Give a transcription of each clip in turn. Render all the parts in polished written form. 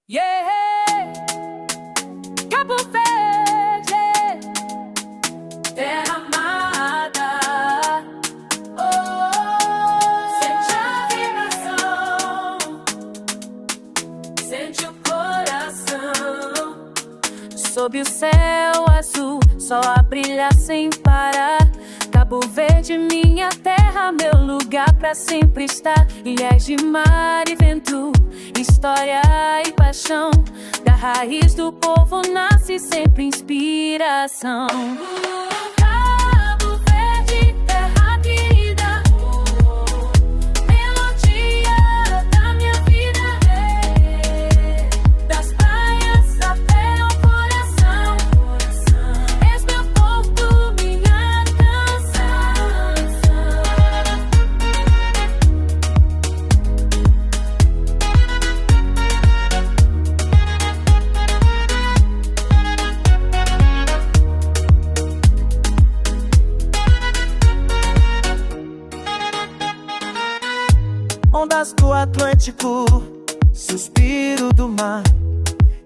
Yeah, Cabo Verde, terra amada. Oh, sente a vibração, sente o coração. Sob o céu azul, sol a brilhar sem parar. Cabo Verde, minha terra, meu lugar pra sempre estar. Ilhas de mar e vento, história e paixão. Da raiz do povo nasce sempre inspiração. Cabo Verde, terra querida, melodia da minha vida. Das praias até o coração, és meu porto, minha canção. Ondas do Atlântico, suspiro do mar,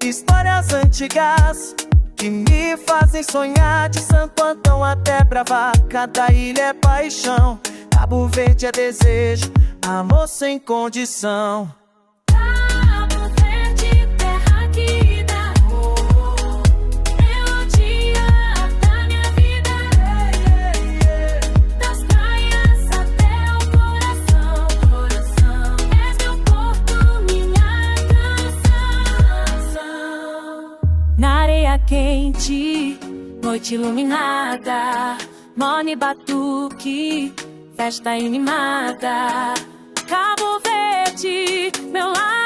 histórias antigas que me fazem sonhar. De Santo Antão até Brava, cada ilha é paixão. Cabo Verde é desejo, amor sem condição. Cabo Verde, terra querida, melodia da minha vida. Das praias até o coração, és meu porto, minha canção. Na areia quente, noite iluminada, morne batuque, festa animada. Cabo Verde, meu lar.